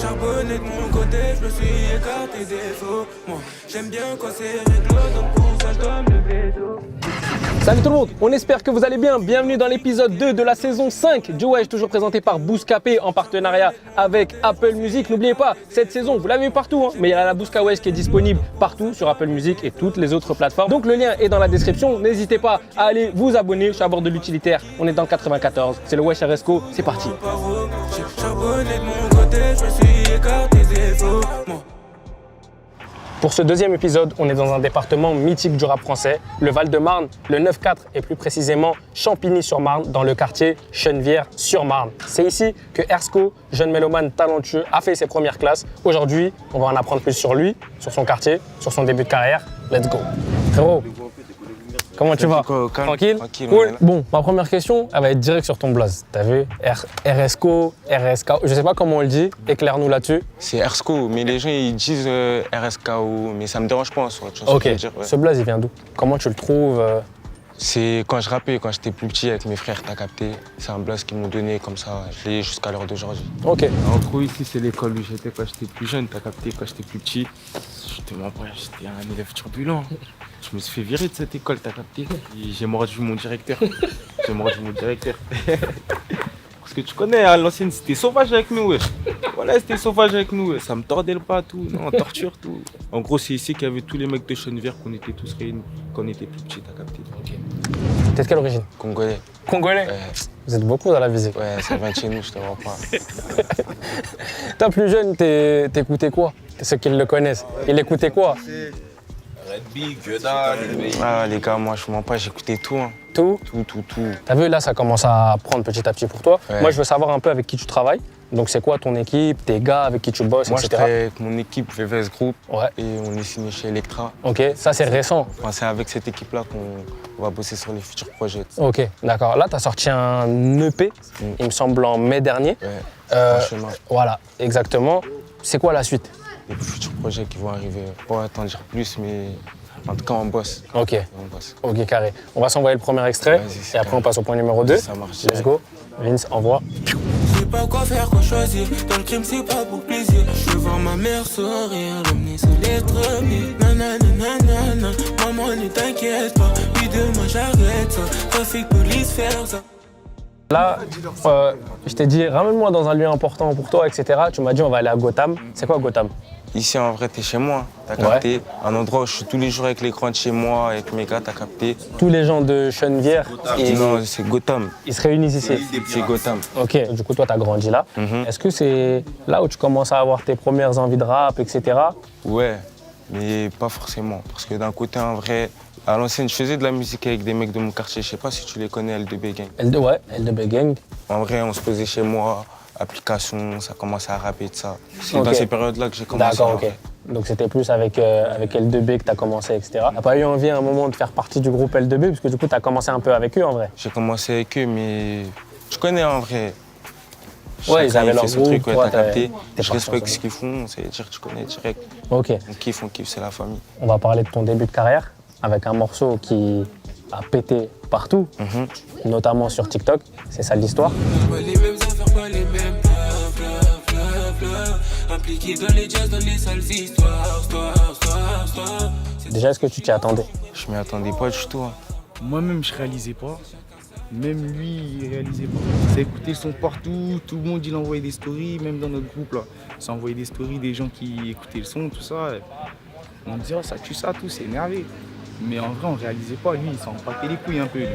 Charbonné de mon côté, je me suis écarté des faux. Moi, j'aime bien quand c'est réglo, donc pour ça je dois me lever tôt. Salut tout le monde, on espère que vous allez bien. Bienvenue dans l'épisode 2 de la saison 5 du Wesh, toujours présenté par Bouscapé en partenariat avec Apple Music. N'oubliez pas, cette saison, vous l'avez vu partout, mais il y a la Bousca Wesh qui est disponible partout sur Apple Music et toutes les autres plateformes. Donc le lien est dans la description. N'hésitez pas à aller vous abonner. Je suis à bord de l'utilitaire. On est dans le 94. C'est le Wesh RSCO. C'est parti. Charbonné de mon côté, je me suis écarté des faux. Pour ce deuxième épisode, on est dans un département mythique du rap français, le Val-de-Marne, le 9-4 et plus précisément Champigny-sur-Marne, dans le quartier Chenevière-sur-Marne. C'est ici que RSCO, jeune mélomane talentueux, a fait ses premières classes. Aujourd'hui, on va en apprendre plus sur lui, sur son quartier, sur son début de carrière. Let's go. Frérot, comment tu vas? Tranquille? Cool. Bon, ma première question, elle va être direct sur ton blaze. T'as vu? RSCO, RSKO, je sais pas comment on le dit, éclaire-nous là-dessus. C'est RSCO, mais les gens ils disent RSKO, mais ça me dérange pas en soi. Ok, ce blaze il vient d'où? Comment tu le trouves? C'est quand je rappais, quand j'étais plus petit avec mes frères, t'as capté. C'est un blaze qu'ils m'ont donné comme ça, je l'ai jusqu'à l'heure d'aujourd'hui. Ok. En gros, ici, c'est l'école où j'étais quand j'étais plus jeune, t'as capté, quand j'étais plus petit. J'étais un élève turbulent. Je me suis fait virer de cette école, t'as capté. Et j'ai mordu mon directeur. Parce que tu connais, à l'ancienne, c'était sauvage avec nous, wesh. Voilà, c'était sauvage avec nous. Ça me tordait le pas, tout. Non, torture, tout. En gros, c'est ici qu'il y avait tous les mecs de Chenevière qu'on était tous réunis quand on était plus petits, t'as capté. Ok. T'es de quelle origine? Congolais. Congolais? Ouais. Vous êtes beaucoup dans la visite. Ouais, ça vient de chez nous, je te vois pas. Toi, plus jeune, t'écoutais quoi? Ceux qui le connaissent. Il écoutait quoi? Ah, les gars, moi, je mens pas, j'écoutais tout. Hein. Tout? Tout. T'as vu, là, ça commence à prendre petit à petit pour toi. Ouais. Moi, je veux savoir un peu avec qui tu travailles. Donc, c'est quoi ton équipe, tes gars avec qui tu bosses, Moi, je etc. travaille avec mon équipe VVS Group. Ouais. Et on est signé chez Electra. Ok, ça, c'est récent. Enfin, c'est avec cette équipe-là qu'on va bosser sur les futurs projets. Ok, d'accord. Là, t'as sorti un EP, il me semble, en mai dernier. Ouais, franchement. Voilà, exactement. C'est quoi la suite? Les futurs projets qui vont arriver. Pas t'en dire plus, mais en tout cas, on bosse. Ok. On bosse. Ok, carré. On va s'envoyer le premier extrait Vas-y, et après on passe au point numéro 2. Ça marche. Let's go. Vince, envoie. Je sais pas quoi faire, quoi choisir. Dans le crime, c'est pas pour plaisir. Je veux voir ma mère sourire, l'emmener sous les trémies. Nanana, maman, ne t'inquiète pas. Puis demain, j'arrête ça. Trafic, police, faire ça. Là, je t'ai dit, ramène-moi dans un lieu important pour toi, etc. Tu m'as dit, on va aller à Gotham. C'est quoi Gotham? Ici, en vrai, t'es chez moi, t'as capté. Un endroit où je suis tous les jours avec les grands de chez moi, avec mes gars, t'as capté. Tous les gens de Chenevière, Non, c'est Gotham. ils se réunissent ici. C'est Gotham. Ok, du coup, toi, t'as grandi là. Est-ce que c'est là où tu commences à avoir tes premières envies de rap, etc. Ouais, mais pas forcément. Parce que d'un côté, en vrai, à l'ancienne, je faisais de la musique avec des mecs de mon quartier. Je sais pas si tu les connais, L2B Gang. Ouais, L2B Gang. En vrai, on se posait chez moi, application, ça commençait à rapper de ça. C'est Ok. dans ces périodes-là que j'ai commencé. D'accord, en ok. vrai. Donc c'était plus avec L2B que tu as commencé, etc. T'as pas eu envie à un moment de faire partie du groupe L2B, parce que du coup, tu as commencé un peu avec eux en vrai. J'ai commencé avec eux, mais je connais en vrai. Ouais, ils Chacun, avaient il leur fait son groupe, truc, ouais, toi, t'as capté. t'es Je parti respecte ensemble. ce qu'ils font, c'est dire tu connais direct. Ok, On kiffe, c'est la famille. on va parler de ton début de carrière avec un morceau qui a pété partout, notamment sur TikTok. C'est ça l'histoire. Pas les mêmes affaires, pas les mêmes pleurs. Impliqué dans les jazz, dans les sales histoires. Déjà, est-ce que tu t'y attendais? Je m'y attendais pas du tout. Hein. Moi-même, je réalisais pas. Même lui, il réalisait pas. Ça écoutait le son partout, tout le monde il envoyait des stories, même dans notre groupe là. Ça envoyait des stories des gens qui écoutaient le son, tout ça. On disait, oh, ça tue ça, tout, c'est énervé. Mais en vrai, on réalisait pas, lui, il s'en battait les couilles un peu, lui.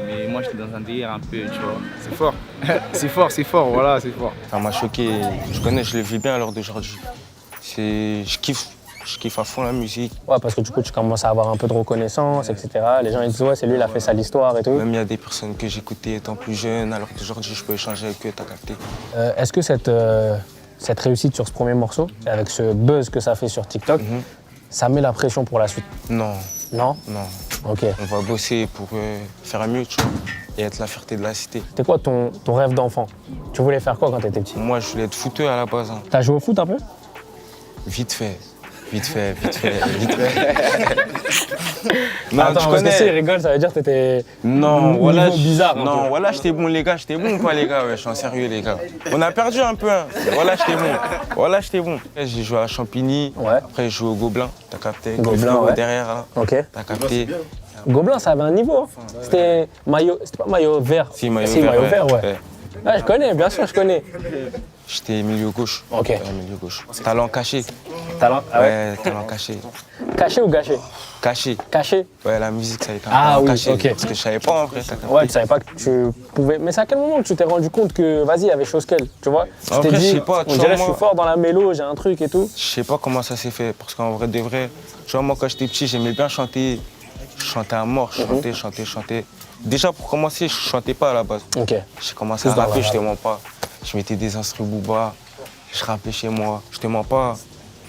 Mais moi, j'étais dans un délire un peu, tu vois. C'est fort. c'est fort, voilà, c'est fort. Ça m'a choqué. Je connais, je le vis bien à l'heure d'aujourd'hui. Je kiffe à fond la musique. Ouais, parce que du coup, tu commences à avoir un peu de reconnaissance, etc. Les gens ils disent, ouais, c'est lui, il a fait ça l'histoire et tout. Même il y a des personnes que j'écoutais étant plus jeune, alors qu'aujourd'hui, je peux échanger avec eux, t'as capté. Est-ce que cette réussite sur ce premier morceau, avec ce buzz que ça fait sur TikTok, ça met la pression pour la suite? Non, Non? non. Ok. On va bosser pour faire mieux, tu vois, et être la fierté de la cité. C'était quoi ton rêve d'enfant? Tu voulais faire quoi quand t'étais petit? Moi, je voulais être footeux à la base. Hein. T'as joué au foot un peu? Vite fait. Vite fait, vite fait, vite fait. Non, Attends, tu parce que connais. s'il rigole, ça veut dire que t'étais Non, niveau voilà, bizarre. un non, peu. voilà, j'étais bon, les gars, j'étais bon ou pas, les gars, ouais, je suis en sérieux, les gars. On a perdu un peu, hein. Voilà, j'étais bon. Voilà, j'étais bon. J'ai joué à Champigny, Ouais. après, j'ai joué au Gobelin, t'as capté. avec Gobelin, le frérot ouais. derrière, là, Ok. t'as capté. Gobelin, ça avait un niveau. Hein. C'était pas maillot vert. Si, maillot Si, vert, maillot ouais. vert, ouais. Ouais. Ah, je connais, bien sûr, je connais. J'étais milieu gauche. Ok. Ouais, milieu gauche. Talent caché. Talent, ah ouais. Ouais, talent caché. Caché ou gâché? Caché. Caché. Ouais, la musique, ça a été un Ah talent oui, caché. ok. Parce que je savais pas, en vrai, t'as capté. Ouais, tu savais pas que tu pouvais. Mais c'est à quel moment que tu t'es rendu compte que, vas-y, il y avait chose qu'elle, tu vois? Tu En t'es vrai, dit, je sais pas, tu on vois, dirait, je moi- suis fort dans la mélo, j'ai un truc et tout. Je sais pas comment ça s'est fait, parce qu'en vrai de vrai, tu vois, moi quand j'étais petit, j'aimais bien chanter. Je chantais à mort, je chantais. Déjà pour commencer, je chantais pas à la base. Ok. J'ai commencé Plus à dans rapper, la je te rap. mens pas. Je mettais des instruments Booba, je rappais chez moi, je te mens pas.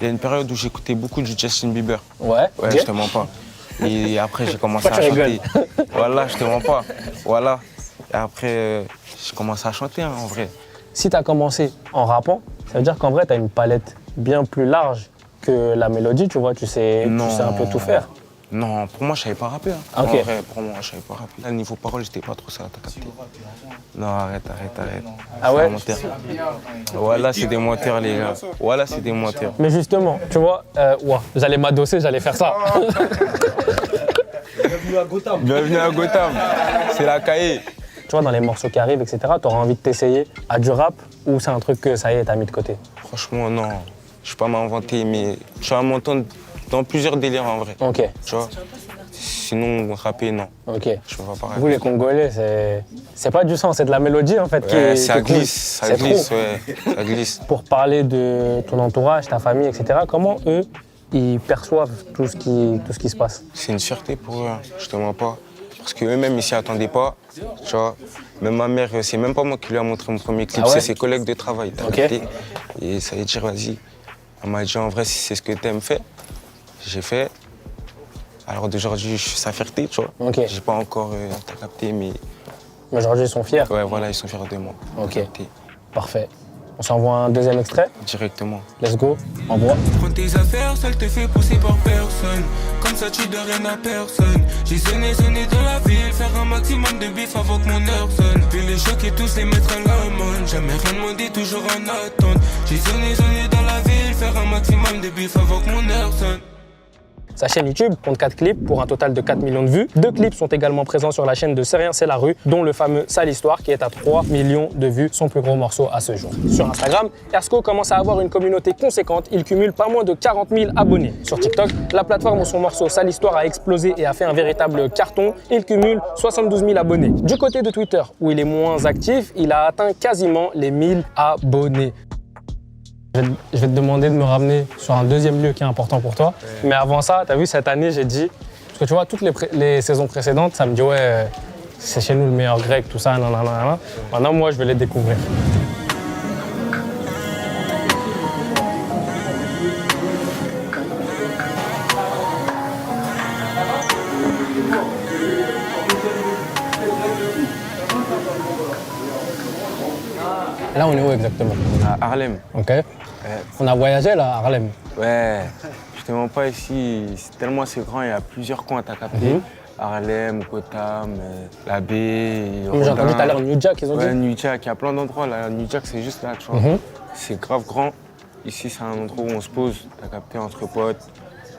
Il y a une période où j'écoutais beaucoup du Justin Bieber. Ouais. Ouais, ok. je te mens pas. Et après, j'ai commencé Pourquoi à tu chanter. Voilà, je te mens pas. Voilà. Et après, j'ai commencé à chanter, hein, en vrai. Si tu as commencé en rappant, ça veut dire qu'en vrai, tu as une palette bien plus large que la mélodie, tu vois, tu sais un peu tout faire. Non, pour moi, je savais pas rapper. Hein. Ok. En vrai, pour moi, je savais pas rapper. Là, niveau parole, j'étais pas trop ça, t'as capté. Non, arrête. Ah ouais? C'est un menteur. Voilà, c'est des menteurs, les gars. Voilà, c'est des menteurs. Mais justement, tu vois, ouah, j'allais m'adosser, j'allais faire ça. Bienvenue à Gotham. C'est la cahier. Tu vois, dans les morceaux qui arrivent, etc., tu auras envie de t'essayer à du rap ou c'est un truc que ça y est, t'as mis de côté? Franchement, non. Je vais pas m'inventer, mais je vais m'entendre dans plusieurs délires, en vrai. Ok, Tu vois? Sinon, rapper, non. ok. Je peux pas Vous, rapper. les Congolais, c'est pas du sang, c'est de la mélodie, en fait, Ouais, qui ça est cool. glisse, ça C'est glisse, trop. ouais. Ça glisse. Pour parler de ton entourage, ta famille, etc., comment eux, ils perçoivent tout ce qui se passe? C'est une fierté pour eux, hein. Je te mens pas. Parce qu'eux-mêmes, ils s'y attendaient pas. Tu vois, même ma mère, c'est même pas moi qui lui a montré mon premier clip, Ah ouais? c'est ses collègues de travail. T'as Ok. capté. Et ça veut dire, vas-y. Elle m'a dit, en vrai, si c'est ce que t'aimes, fais. J'ai fait. Alors d'aujourd'hui, je suis sa fierté, tu vois. Ok. J'ai pas encore, t'as capté, mais Mais aujourd'hui, ils sont fiers. ouais, voilà, ils sont fiers de moi. Ok. T'as capté. Parfait. On s'envoie un deuxième extrait. Directement. Let's go. Envoie. Prends tes affaires, ça te fait pousser par personne. Comme ça tu donnes rien à personne. J'ai sonné dans la ville, faire un maximum de bif avant que mon heure sonne. Puis les choquer tous, les mettre à l'amende. Jamais rien demandé, toujours en attente. J'ai sonné dans la ville, faire un maximum de bif avant que mon heure sonne. Sa chaîne YouTube compte 4 clips pour un total de 4 millions de vues. 2 clips sont également présents sur la chaîne de C'est rien, c'est la rue, dont le fameux Sale Histoire qui est à 3 millions de vues, son plus gros morceau à ce jour. Sur Instagram, Ersko commence à avoir une communauté conséquente. Il cumule pas moins de 40 000 abonnés. Sur TikTok, la plateforme où son morceau Sale Histoire a explosé et a fait un véritable carton, il cumule 72 000 abonnés. Du côté de Twitter, où il est moins actif, il a atteint quasiment les 1000 abonnés. Je vais te demander de me ramener sur un deuxième lieu qui est important pour toi. Mais avant ça, tu as vu, cette année, j'ai dit... Parce que tu vois, toutes les saisons précédentes, ça me dit, ouais, c'est chez nous le meilleur grec, tout ça, nanana. Maintenant, moi, je vais les découvrir. Là, on est où exactement? À Harlem. Ok. On a voyagé là, à Harlem. Ouais. Je te mens pas ici, tellement c'est grand, il y a plusieurs coins, t'as capté. Harlem, Gotham, la baie. Comme j'ai entendu tout à l'heure, New Jack, ils ont Ouais, dit. New Jack, il y a plein d'endroits là. New Jack, c'est juste là, tu vois. C'est grave grand. Ici, c'est un endroit où on se pose, t'as capté, entre potes.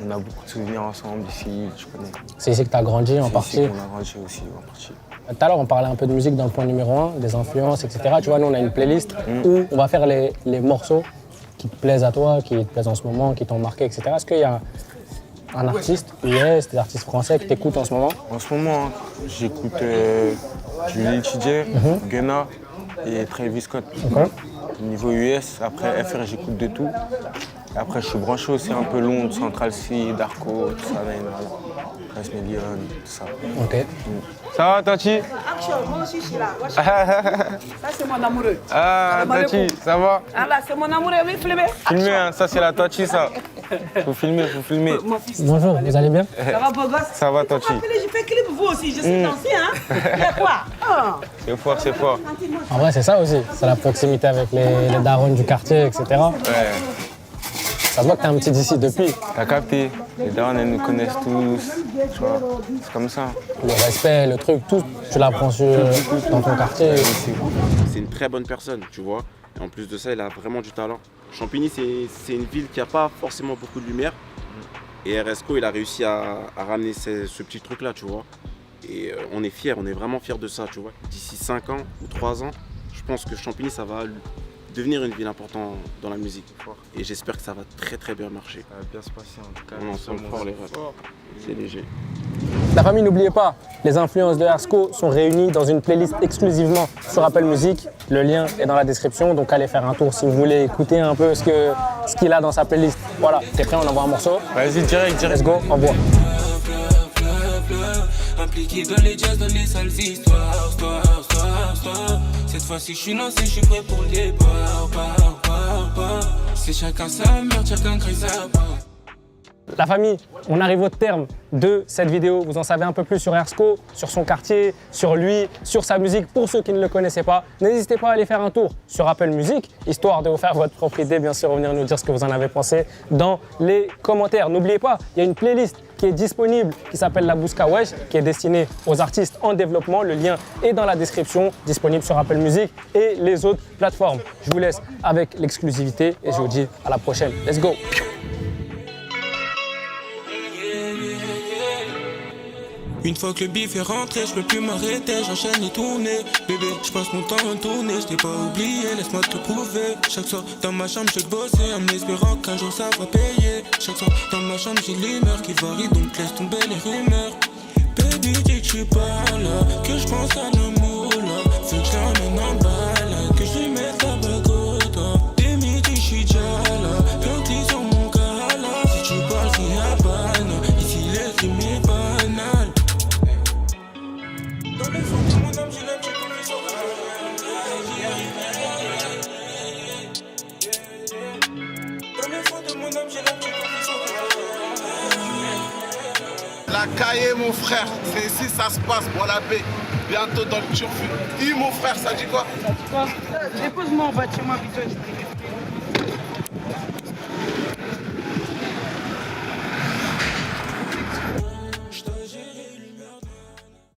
On a beaucoup de souvenirs ensemble ici, tu connais. C'est ici que tu as grandi en C'est partie. ici qu'on a grandi aussi, en partie. Tout à l'heure, on parlait un peu de musique dans le point numéro 1, des influences, etc. Tu vois, nous, on a une playlist où on va faire les morceaux qui te plaisent à toi, qui te plaisent en ce moment, qui t'ont marqué, etc. Est-ce qu'il y a un artiste US, des artistes français qui t'écoutent en ce moment? En ce moment, hein, j'écoute du Lil TJ, Gunna et Travis Scott. Ok. Niveau US, après FR, j'écoute de tout. Et après, je suis branché aussi un peu Londres, Central C, Darko, tout ça, voilà. 13 millions, tout ça. Ok. Ça va, Tati? Action, moi aussi je suis là. Ça c'est mon amoureux. Ah, Tati, ça va? Ah là, c'est mon amoureux, oui, filmez. Filmez, hein, ça c'est la Tati, ça. Faut filmer, faut filmer. Mon fils. Bonjour, vous allez bien? Ça va, beau gosse? Ça va, Tati? Appelez, je fais clip vous aussi, je suis dansé, hein. Il y a quoi? Ah. C'est fort, c'est fort. En vrai, c'est ça aussi. C'est la proximité avec les darons du quartier, etc. Ouais. Ça se voit que t'es un petit d'ici depuis. T'as capté? Les darons, elles nous connaissent tous. Tu vois, c'est comme ça. Le respect, le truc, tout, tu l'apprends dans ton quartier. C'est une très bonne personne, tu vois. Et en plus de ça, il a vraiment du talent. Champigny, c'est une ville qui n'a pas forcément beaucoup de lumière. Et RSCO, il a réussi à ramener ce petit truc-là, tu vois. Et on est fiers, on est vraiment fiers de ça, tu vois. D'ici 5 ans ou 3 ans, je pense que Champigny, ça va devenir une ville importante dans la musique. Et j'espère que ça va très très bien marcher. Ça va bien se passer en tout cas. On ensemble fort les rêves. C'est léger. La famille, n'oubliez pas, les influences de RSCO sont réunies dans une playlist exclusivement sur Apple Music. Le lien est dans la description, donc allez faire un tour si vous voulez écouter un peu ce qu'il a dans sa playlist. Voilà, t'es prêt, on envoie un morceau? Vas-y, direct. Let's go, envoie. Impliqué dans les jazz, dans les sales histoires. Cette fois-ci, je suis lancé, je suis prêt pour le départ. C'est chacun sa merde, chacun crée sa part. La famille, on arrive au terme de cette vidéo. Vous en savez un peu plus sur RSCO, sur son quartier, sur lui, sur sa musique. Pour ceux qui ne le connaissaient pas, n'hésitez pas à aller faire un tour sur Apple Music, histoire de vous faire votre propre idée, bien sûr, revenir nous dire ce que vous en avez pensé dans les commentaires. N'oubliez pas, il y a une playlist qui est disponible, qui s'appelle La Bousca Wesh, qui est destinée aux artistes en développement. Le lien est dans la description, disponible sur Apple Music et les autres plateformes. Je vous laisse avec l'exclusivité et je vous dis à la prochaine. Let's go! Une fois que le bif est rentré, je peux plus m'arrêter, j'enchaîne les tournées. Bébé, je passe mon temps à tourner, je t'ai pas oublié, laisse-moi te prouver. Chaque soir dans ma chambre, je bossais en espérant qu'un jour ça va payer. Chaque soir dans ma chambre, j'ai l'humeur qui varie, donc laisse tomber les rumeurs. Baby, dis que je suis pas là, que je pense à l'amour là. Faut que je l'emmène en balade, que je lui mette la bague au doigt. Dès midi, je suis déjà là, planté sur mon gala. Si tu parles, c'est la banane, ici les rimes est banal. Dans le fond de mon âme, j'ai l'âme, j'ai confiance en moi. Dans le fond de mon âme, j'ai l'âme, j'ai confiance en moi. La cahier, mon frère, c'est ici ça se passe, bon la paix. Bientôt dans le turfu. Mon frère, ça dit quoi? Dépose-moi en bas de chez moi, vite.